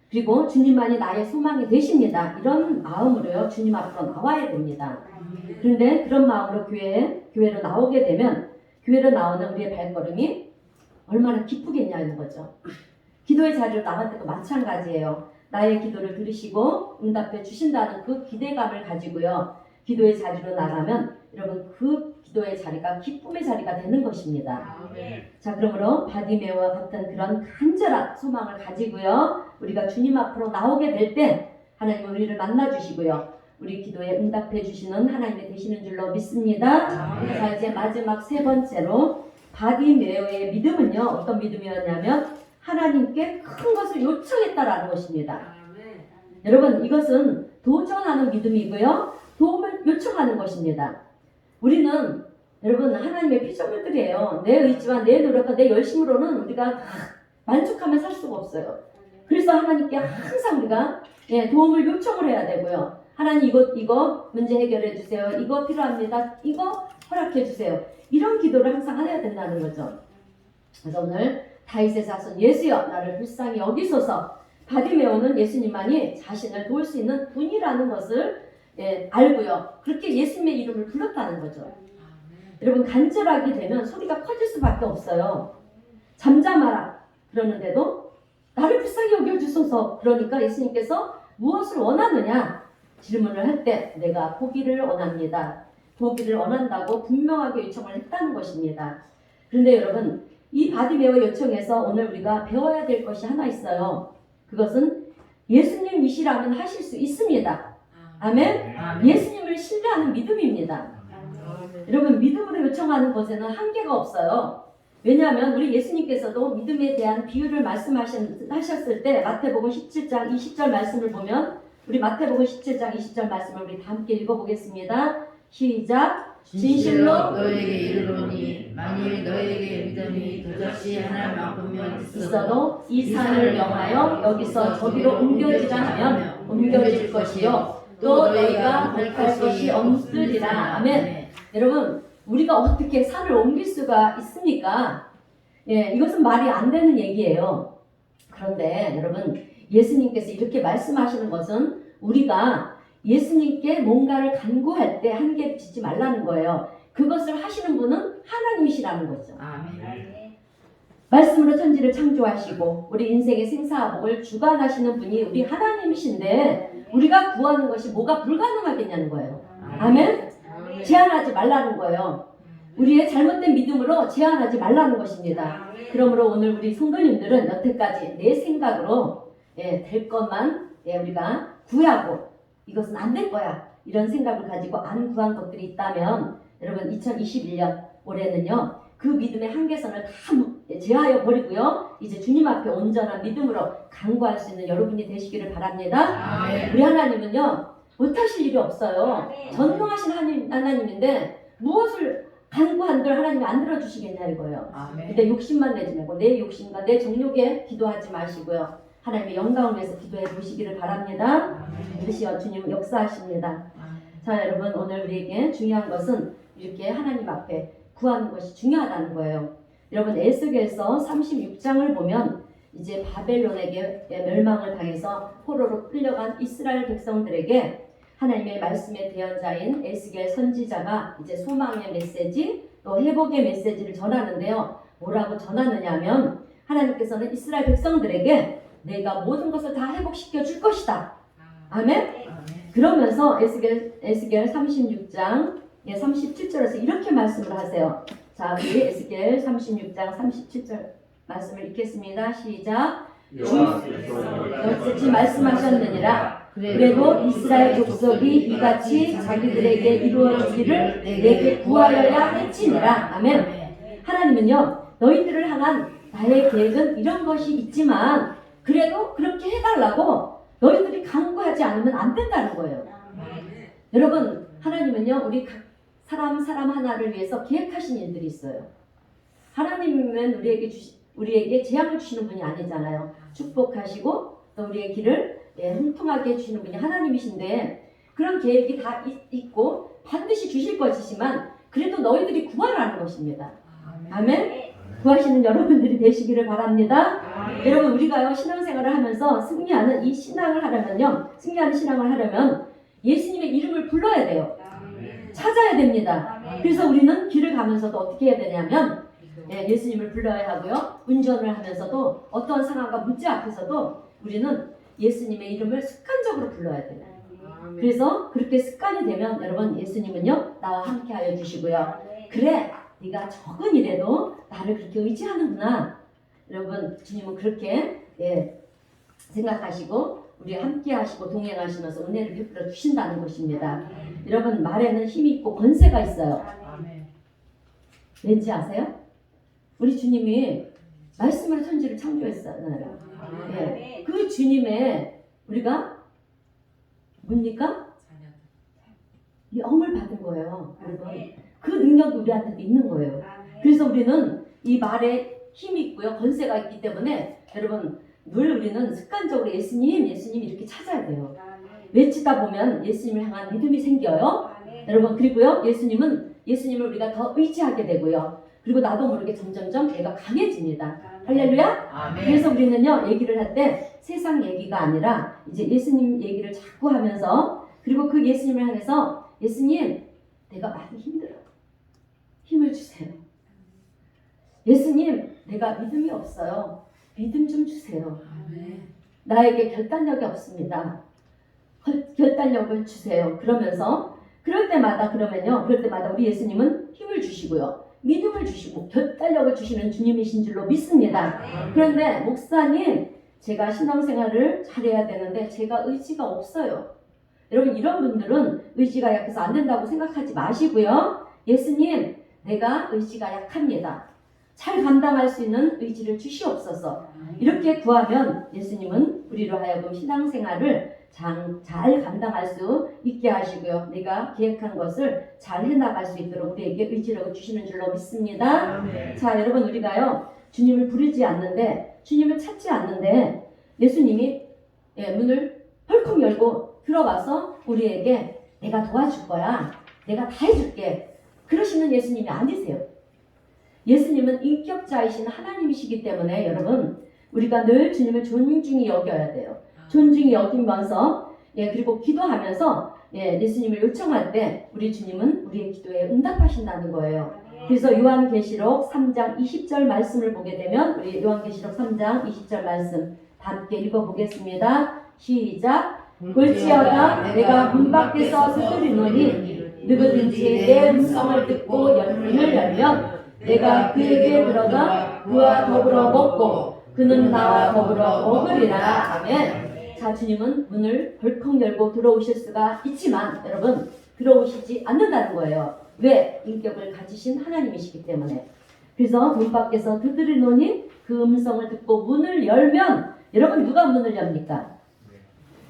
그리고 주님만이 나의 소망이 되십니다. 이런 마음으로요, 주님 앞으로 나와야 됩니다. 그런데 그런 마음으로 교회로 나오게 되면 교회로 나오는 우리의 발걸음이 얼마나 기쁘겠냐는 거죠. 기도의 자리로 나갈 때도 마찬가지예요. 나의 기도를 들으시고 응답해 주신다는 그 기대감을 가지고요, 기도의 자리로 나가면 여러분 그 기도의 자리가 기쁨의 자리가 되는 것입니다. 자, 그러므로 바디메오와 같은 그런 간절한 소망을 가지고요, 우리가 주님 앞으로 나오게 될 때 하나님은 우리를 만나 주시고요, 우리 기도에 응답해 주시는 하나님이 되시는 줄로 믿습니다. 자, 이제 마지막 세 번째로 바디메오의 믿음은요, 어떤 믿음이었냐면 하나님께 큰 것을 요청했다라는 것입니다. 여러분, 이것은 도전하는 믿음이고요, 도움을 요청하는 것입니다. 우리는 여러분 하나님의 피조물들이에요. 내 의지와 내 노력과 내 열심으로는 우리가 만족하며 살 수가 없어요. 그래서 하나님께 항상 우리가 도움을 요청을 해야 되고요. 하나님 이거 문제 해결해 주세요. 이거 필요합니다. 이거 허락해 주세요. 이런 기도를 항상 해야 된다는 거죠. 그래서 오늘 다윗의 자손 예수여 나를 불쌍히 여기소서. 바디메오는 예수님만이 자신을 도울 수 있는 분이라는 것을 알고요, 그렇게 예수님의 이름을 불렀다는 거죠. 여러분, 간절하게 되면 소리가 커질 수밖에 없어요. 잠잠하라 그러는데도 나를 불쌍히 여겨주소서. 그러니까 예수님께서 무엇을 원하느냐 질문을 할 때 내가 보기를 원합니다. 보기를 원한다고 분명하게 요청을 했다는 것입니다. 그런데 여러분, 이 바디메오 요청에서 오늘 우리가 배워야 될 것이 하나 있어요. 그것은 예수님이시라면 하실 수 있습니다. 아멘? 예수님을 신뢰하는 믿음입니다. 여러분, 믿음으로 요청하는 것에는 한계가 없어요. 왜냐하면 우리 예수님께서도 믿음에 대한 비유를 말씀하셨을 때 마태복음 17장 20절 말씀을 보면, 우리 마태복음 17장 20절 말씀을 우리 다 함께 읽어보겠습니다. 시작. 진실로 너에게 이르노니 만일 너에게 믿음이 도적이 하나만큼만 있어도 이 산을 명하여 여기서 저기로 옮겨지라 하면 옮겨질 것이요 또 너희가 못할 것이 없으리라. 아멘. 여러분, 우리가 어떻게 산을 옮길 수가 있습니까? 이것은 말이 안 되는 얘기예요. 그런데 여러분, 예수님께서 이렇게 말씀하시는 것은 우리가 예수님께 뭔가를 간구할 때 한계를 짓지 말라는 거예요. 그것을 하시는 분은 하나님이시라는 거죠. 아멘. 말씀으로 천지를 창조하시고 우리 인생의 생사복을 주관하시는 분이 우리 하나님이신데 우리가 구하는 것이 뭐가 불가능하겠냐는 거예요. 아멘? 제한하지 말라는 거예요. 우리의 잘못된 믿음으로 제한하지 말라는 것입니다. 그러므로 오늘 우리 성도님들은 여태까지 내 생각으로 될 것만 우리가 구하고 이것은 안 될 거야 이런 생각을 가지고 안 구한 것들이 있다면 여러분 2021년 올해는요 그 믿음의 한계선을 다 제하여 버리고요 이제 주님 앞에 온전한 믿음으로 간구할 수 있는 여러분이 되시기를 바랍니다. 우리 하나님은요 못하실 일이 없어요. 전능하신 하나님인데 무엇을 간구한들 하나님이 안 들어주시겠냐 이거예요. 근데 욕심만 내지 말고 내 욕심과 내 정욕에 기도하지 마시고요 하나님의 영광을 위해서 기도해 보시기를 바랍니다. 그러시어 주님 역사하십니다. 자, 여러분, 오늘 우리에게 중요한 것은 이렇게 하나님 앞에 구하는 것이 중요하다는 거예요. 여러분, 에스겔서 36장을 보면 이제 바벨론에게 멸망을 당해서 포로로 끌려간 이스라엘 백성들에게 하나님의 말씀의 대언자인 에스겔 선지자가 이제 소망의 메시지 또 회복의 메시지를 전하는데요. 뭐라고 전하느냐면 하나님께서는 이스라엘 백성들에게 내가 모든 것을 다 회복시켜 줄 것이다. 아멘? 그러면서 에스겔 36장 37절에서 이렇게 말씀을 하세요. 자, 우리 에스겔 36장 37절 말씀을 읽겠습니다. 시작. 여섯이 말씀하셨느니라. 그래도 이스라엘 족속이 이같이 자기들에게 이루어지기를 내게 구하여야 할지니라. 아멘. 하나님은요 너희들을 향한 나의 계획은 이런 것이 있지만 그래도 그렇게 해달라고 너희들이 간구하지 않으면 안 된다는 거예요. 여러분, 하나님은요 우리 각 사람 하나를 위해서 계획하신 일들이 있어요. 하나님은 우리에게 재앙을 주시는 분이 아니잖아요. 축복하시고 또 우리의 길을 형통하게 해주시는 분이 하나님이신데 그런 계획이 다 있고 반드시 주실 것이지만 그래도 너희들이 구하라는 것입니다. 아멘? 구하시는 여러분들이 되시기를 바랍니다. 여러분 우리가요 신앙생활을 하면서 승리하는 이 신앙을 하려면요 승리하는 신앙을 하려면 예수님의 이름을 불러야 돼요. 찾아야 됩니다. 그래서 우리는 길을 가면서도 어떻게 해야 되냐면 예수님을 불러야 하고요. 운전을 하면서도 어떤 상황과 문제 앞에서도 우리는 예수님의 이름을 습관적으로 불러야 돼요. 그래서 그렇게 습관이 되면 여러분 예수님은요 나와 함께 하여 주시고요. 그래 네가 적은 일에도 나를 그렇게 의지하는구나. 여러분 주님은 그렇게 생각하시고 우리 함께 하시고 동행하시면서 은혜를 베풀어 주신다는 것입니다. 여러분 말에는 힘이 있고 권세가 있어요. 왠지 아세요? 우리 주님이 말씀으로 천지를 창조했잖아요. 그 주님의 우리가 뭡니까? 영을 받은 거예요. 여러분 그 능력이 우리한테도 있는 거예요. 그래서 우리는 이 말에 힘이 있고요. 권세가 있기 때문에 여러분 늘 우리는 습관적으로 예수님 이렇게 찾아야 돼요. 외치다 보면 예수님을 향한 믿음이 생겨요. 여러분 그리고요 예수님을 우리가 더 의지하게 되고요. 그리고 나도 모르게 점점점 내가 강해집니다. 할렐루야. 그래서 우리는요 얘기를 할 때 세상 얘기가 아니라 이제 예수님 얘기를 자꾸 하면서 그리고 그 예수님을 향해서 예수님 내가 많이 힘들어. 힘을 주세요. 예수님 내가 믿음이 없어요. 믿음 좀 주세요. 나에게 결단력이 없습니다. 결단력을 주세요. 그러면서 그럴 때마다 우리 예수님은 힘을 주시고요. 믿음을 주시고 결단력을 주시는 주님이신 줄로 믿습니다. 그런데 목사님 제가 신앙생활을 잘해야 되는데 제가 의지가 없어요. 여러분 이런 분들은 의지가 약해서 안 된다고 생각하지 마시고요. 예수님 내가 의지가 약합니다. 잘 감당할 수 있는 의지를 주시옵소서. 이렇게 구하면 예수님은 우리로 하여금 신앙생활을 잘 감당할 수 있게 하시고요. 내가 계획한 것을 잘 해나갈 수 있도록 우리에게 의지력을 주시는 줄로 믿습니다. 자 여러분 우리가요 주님을 부르지 않는데 주님을 찾지 않는데 예수님이 문을 벌컥 열고 들어와서 우리에게 내가 도와줄 거야. 내가 다 해줄게. 그러시는 예수님이 아니세요. 예수님은 인격자이신 하나님이시기 때문에 여러분 우리가 늘 주님을 존중히 여겨야 돼요. 존중히 여기면서 그리고 기도하면서 예수님을 요청할 때 우리 주님은 우리의 기도에 응답하신다는 거예요. 그래서 요한계시록 3장 20절 말씀을 보게 되면 우리 요한계시록 3장 20절 말씀 다 함께 읽어보겠습니다. 시작. 볼지어다 내가 문 밖에서 두드리노니 누구든지 내 음성을 듣고 문을 열면 내가 그에게 들어가 그와 더불어 먹고 그는 나와 더불어 먹으리라. 아멘. 자 주님은 문을 벌컥 열고 들어오실 수가 있지만 여러분 들어오시지 않는다는 거예요. 왜? 인격을 가지신 하나님이시기 때문에. 그래서 문 밖에서 두드리노니 그 음성을 듣고 문을 열면 여러분 누가 문을 엽니까?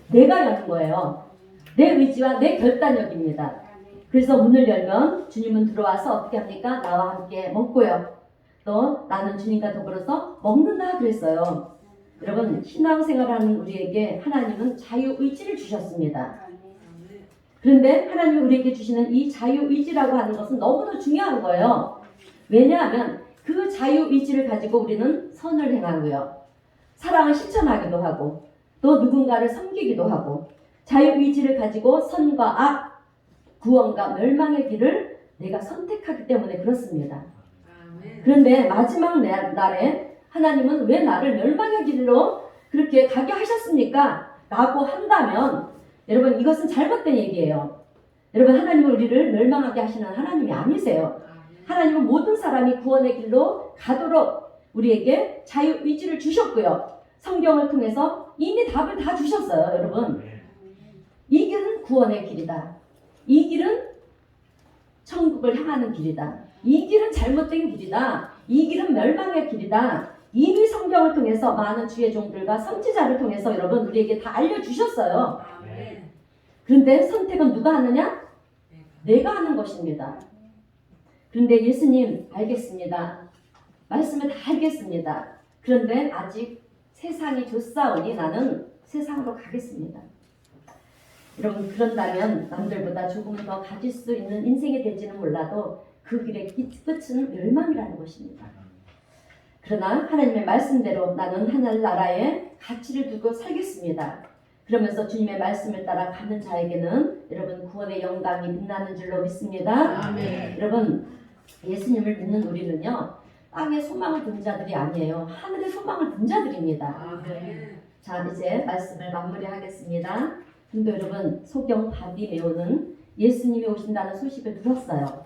내가 여는 거예요. 내 의지와 내 결단력입니다. 그래서 문을 열면 주님은 들어와서 어떻게 합니까? 나와 함께 먹고요. 또 나는 주님과 더불어서 먹는다 그랬어요. 여러분 신앙생활하는 우리에게 하나님은 자유의지를 주셨습니다. 그런데 하나님이 우리에게 주시는 이 자유의지라고 하는 것은 너무도 중요한 거예요. 왜냐하면 그 자유의지를 가지고 우리는 선을 행하고요. 사랑을 실천하기도 하고 또 누군가를 섬기기도 하고 자유의지를 가지고 선과 악, 구원과 멸망의 길을 내가 선택하기 때문에 그렇습니다. 그런데 마지막 날에 하나님은 왜 나를 멸망의 길로 그렇게 가게 하셨습니까? 라고 한다면 여러분 이것은 잘못된 얘기예요. 여러분 하나님은 우리를 멸망하게 하시는 하나님이 아니세요. 하나님은 모든 사람이 구원의 길로 가도록 우리에게 자유의지를 주셨고요. 성경을 통해서 이미 답을 다 주셨어요. 여러분 이 길은 구원의 길이다. 이 길은 천국을 향하는 길이다. 이 길은 잘못된 길이다. 이 길은 멸망의 길이다. 이미 성경을 통해서 많은 주의 종들과 선지자를 통해서 여러분 우리에게 다 알려주셨어요. 그런데 선택은 누가 하느냐? 내가 하는 것입니다. 그런데 예수님 알겠습니다. 말씀을 다 알겠습니다. 그런데 아직 세상이 좋사오니 나는 세상으로 가겠습니다. 여러분 그런다면 남들보다 조금 더 가질 수 있는 인생이 될지는 몰라도 그 길의 끝은 멸망이라는 것입니다. 그러나 하나님의 말씀대로 나는 하늘나라에 가치를 두고 살겠습니다. 그러면서 주님의 말씀을 따라 가는 자에게는 여러분 구원의 영광이 빛나는 줄로 믿습니다. 아멘. 여러분 예수님을 믿는 우리는요 땅에 소망을 둔 자들이 아니에요. 하늘에 소망을 둔 자들입니다. 아멘. 자 이제 말씀을 마무리하겠습니다. 근데 여러분 소경 바디메오는 예수님이 오신다는 소식을 들었어요.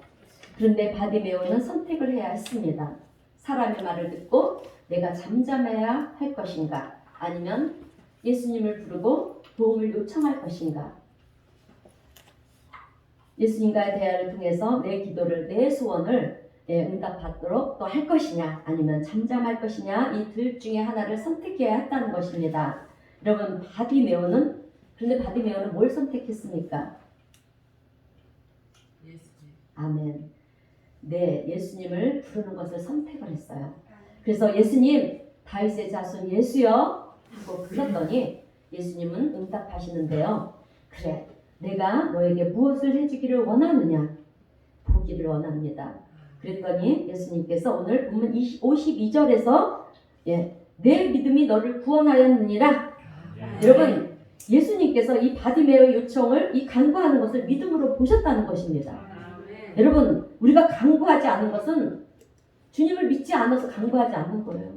그런데 바디메오는 선택을 해야 했습니다. 사람의 말을 듣고 내가 잠잠해야 할 것인가 아니면 예수님을 부르고 도움을 요청할 것인가. 예수님과의 대화를 통해서 내 기도를 내 소원을 응답받도록 또 할 것이냐 아니면 잠잠할 것이냐 이 둘 중에 하나를 선택해야 했다는 것입니다. 여러분 그런데 바디메오는 뭘 선택했습니까? 아멘. 네, 예수님을 부르는 것을 선택을 했어요. 그래서 예수님 다윗의 자손 예수여 하고 불렀더니 예수님은 응답하시는데요. 그래 내가 너에게 무엇을 해주기를 원하느냐 보기를 원합니다. 그랬더니 예수님께서 오늘 본문 52절에서 내 믿음이 너를 구원하였느니라. 여러분 예수님께서 이 바디메오의 요청을 이 간구하는 것을 믿음으로 보셨다는 것입니다. 여러분 우리가 간구하지 않은 것은 주님을 믿지 않아서 간구하지 않는 거예요.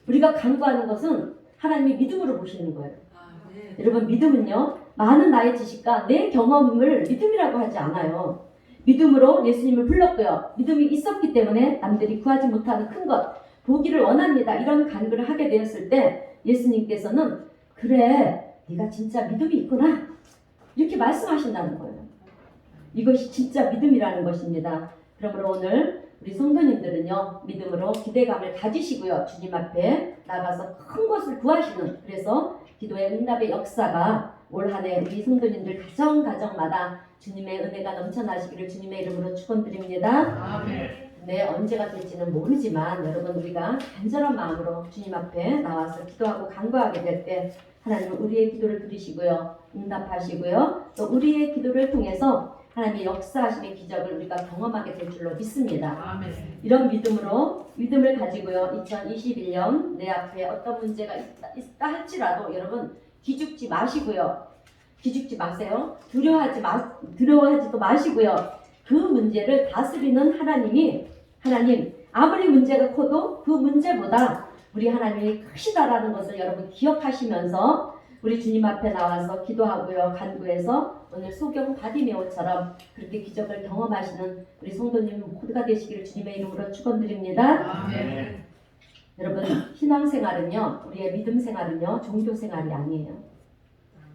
우리가 간구하는 것은 하나님이 믿음으로 보시는 거예요. 여러분 믿음은요 많은 나의 지식과 내 경험을 믿음이라고 하지 않아요. 믿음으로 예수님을 불렀고요. 믿음이 있었기 때문에 남들이 구하지 못하는 큰 것 보기를 원합니다. 이런 간구를 하게 되었을 때 예수님께서는 그래 네가 진짜 믿음이 있구나 이렇게 말씀하신다는 거예요. 이것이 진짜 믿음이라는 것입니다. 그러므로 오늘 우리 성도님들은요 믿음으로 기대감을 가지시고요 주님 앞에 나가서 큰 것을 구하시는 그래서 기도의 응답의 역사가 올 한 해 우리 성도님들 가정마다 주님의 은혜가 넘쳐나시기를 주님의 이름으로 축원드립니다. 아멘. 네, 언제가 될지는 모르지만 여러분 우리가 간절한 마음으로 주님 앞에 나와서 기도하고 간구하게 될 때 하나님은 우리의 기도를 들으시고요 응답하시고요 또 우리의 기도를 통해서 하나님의 역사하심의 기적을 우리가 경험하게 될 줄로 믿습니다. 아멘. 이런 믿음을 가지고요 2021년 내 앞에 어떤 문제가 있다 할지라도 여러분 기죽지 마시고요. 기죽지 마세요. 두려워하지도 마시고요. 그 문제를 다스리는 하나님 아무리 문제가 커도 그 문제보다 우리 하나님이 크시다라는 것을 여러분 기억하시면서 우리 주님 앞에 나와서 기도하고요 간구해서 오늘 소경 바디메오처럼 그렇게 기적을 경험하시는 우리 성도님 모두가 되시기를 주님의 이름으로 축원드립니다. 아멘. 여러분 신앙생활은요 우리의 믿음생활은요 종교생활이 아니에요.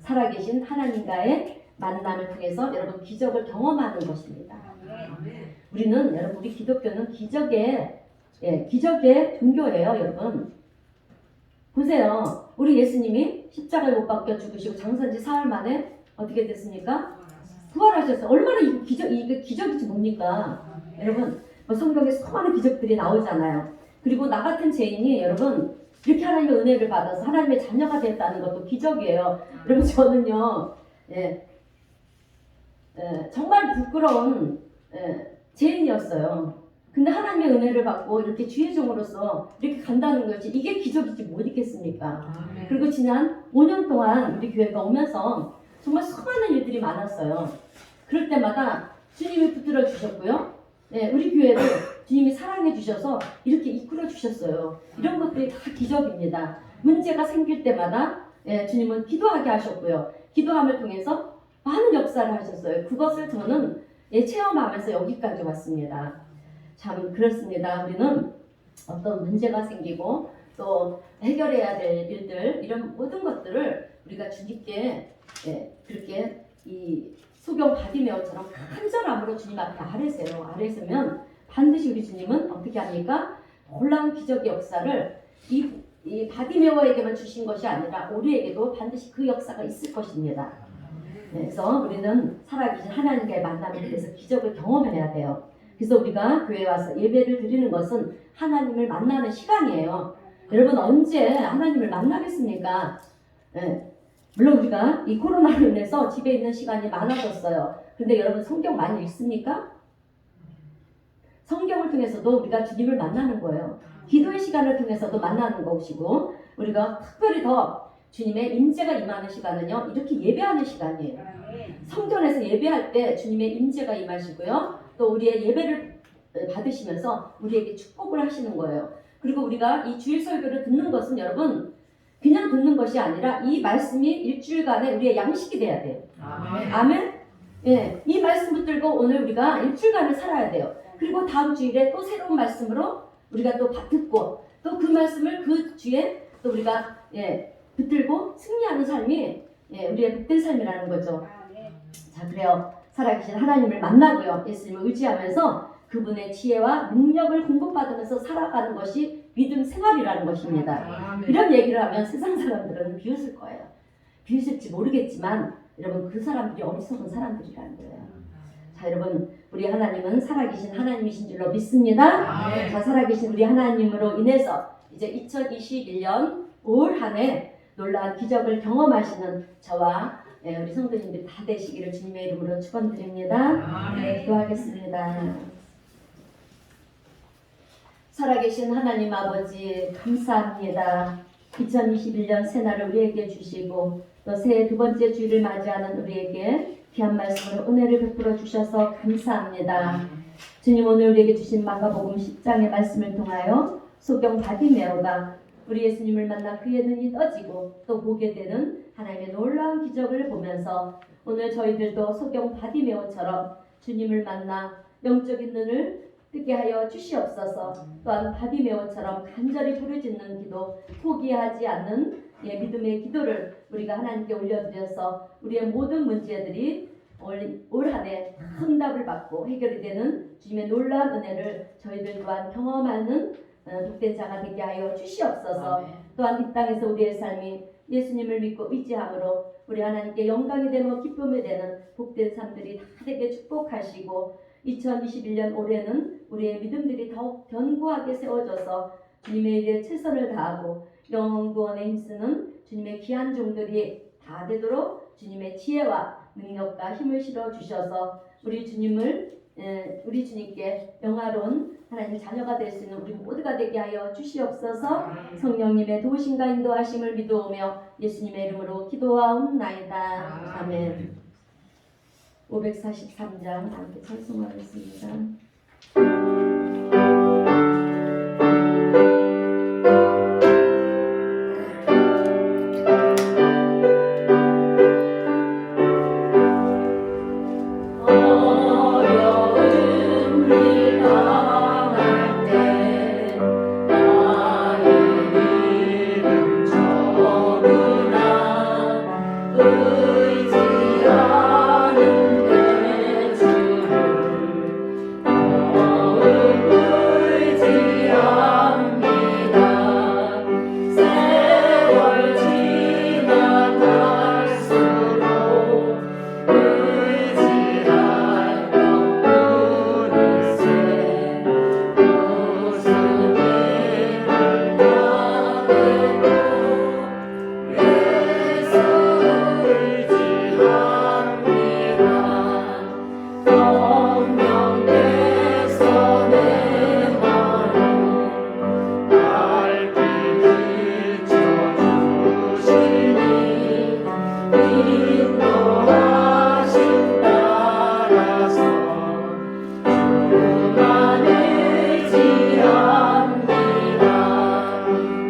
살아계신 하나님과의 만남을 통해서 여러분 기적을 경험하는 것입니다. 우리는 여러분 우리 기독교는 기적의 종교예요. 여러분 보세요. 우리 예수님이 십자가에 못 박혀 죽으시고 장사한 지 사흘 만에 어떻게 됐습니까? 부활하셨어요. 얼마나 이게 기적이지 뭡니까? 여러분 성경에 수많은 기적들이 나오잖아요. 그리고 나 같은 죄인이 여러분 이렇게 하나님의 은혜를 받아서 하나님의 자녀가 됐다는 것도 기적이에요. 여러분 저는요 정말 부끄러운 죄인이었어요. 근데 하나님의 은혜를 받고 이렇게 주의 종으로서 이렇게 간다는 것이 이게 기적이지 못 있겠습니까? 그리고 지난 5년 동안 우리 교회가 오면서 정말 수많은 일들이 많았어요. 그럴 때마다 주님이 붙들어 주셨고요. 우리 교회를 주님이 사랑해 주셔서 이렇게 이끌어 주셨어요. 이런 것들이 다 기적입니다. 문제가 생길 때마다 주님은 기도하게 하셨고요. 기도함을 통해서 많은 역사를 하셨어요. 그것을 저는 체험하면서 여기까지 왔습니다. 참 그렇습니다. 우리는 어떤 문제가 생기고 또 해결해야 될 일들 이런 모든 것들을 우리가 주님께 그렇게 이 소경 바디메오처럼 간절함으로 주님 앞에 아뢰세요. 반드시 우리 주님은 어떻게 합니까? 놀라운 기적의 역사를 이 바디메오에게만 주신 것이 아니라 우리에게도 반드시 그 역사가 있을 것입니다. 그래서 우리는 살아계신 하나님과의 만남에 대해서 기적을 경험해야 돼요. 그래서 우리가 교회에 와서 예배를 드리는 것은 하나님을 만나는 시간이에요. 여러분 언제 하나님을 만나겠습니까? 물론 우리가 이 코로나로 인해서 집에 있는 시간이 많아졌어요. 근데 여러분 성경 많이 읽습니까? 성경을 통해서도 우리가 주님을 만나는 거예요. 기도의 시간을 통해서도 만나는 것이고 우리가 특별히 더 주님의 임재가 임하는 시간은요 이렇게 예배하는 시간이에요. 성전에서 예배할 때 주님의 임재가 임하시고요 또 우리의 예배를 받으시면서 우리에게 축복을 하시는 거예요. 그리고 우리가 이 주일 설교를 듣는 것은 여러분 그냥 듣는 것이 아니라 이 말씀이 일주일간의 우리의 양식이 돼야 돼요. 아멘. 예, 이 말씀 붙들고 오늘 우리가 일주일간을 살아야 돼요. 그리고 다음 주일에 또 새로운 말씀으로 우리가 또 듣고 또 그 말씀을 그 주에 또 우리가 붙들고 승리하는 삶이 우리의 복된 삶이라는 거죠. 자, 그래요. 살아계신 하나님을 만나고요. 예수님을 의지하면서 그분의 지혜와 능력을 공급받으면서 살아가는 것이 믿음 생활이라는 것입니다. 이런 얘기를 하면 세상 사람들은 비웃을 거예요. 비웃을지 모르겠지만 여러분 그 사람들이 어리석은 사람들이라는 거예요. 자, 여러분 우리 하나님은 살아계신 하나님이신 줄로 믿습니다. 자, 살아계신 우리 하나님으로 인해서 이제 2021년 올 한 해 놀라운 기적을 경험하시는 저와 우리 성도님들 다 되시기를 주님의 이름으로 축원드립니다. 기도하겠습니다. 살아계신 하나님 아버지 감사합니다. 2021년 새날을 우리에게 주시고 또 새해 두 번째 주일을 맞이하는 우리에게 귀한 말씀으로 은혜를 베풀어 주셔서 감사합니다. 주님 오늘 우리에게 주신 마가복음 10장의 말씀을 통하여 소경 바디메오가 우리 예수님을 만나 그의 눈이 떠지고 또 보게 되는 하나님의 놀라운 기적을 보면서 오늘 저희들도 소경 바디메오처럼 주님을 만나 영적인 눈을 뜨게 하여 주시옵소서. 또한 바디메오처럼 간절히 부르짖는 기도, 포기하지 않는 믿음의 기도를 우리가 하나님께 올려드려서 우리의 모든 문제들이 올 한 해 응답을 받고 해결이 되는 주님의 놀라운 은혜를 저희들 또한 경험하는 복된 자가 되게 하여 주시옵소서. 또한 이 땅에서 우리의 삶이 예수님을 믿고 의지함으로 우리 하나님께 영광이 되고 기쁨이 되는 복된 삶들이 다 되게 축복하시고 2021년 올해는 우리의 믿음들이 더욱 견고하게 세워져서 주님의 일에 최선을 다하고 영원 구원에 힘쓰는 주님의 귀한 종들이 다 되도록 주님의 지혜와 능력과 힘을 실어 주셔서 우리 주님께 영화로운 하나님 자녀가 될 수 있는 우리 모두가 되게 하여 주시옵소서. 성령님의 도우심과 인도하심을 믿어오며 예수님의 이름으로 기도하옵나이다. 아멘. 543장 함께 찬송하겠습니다.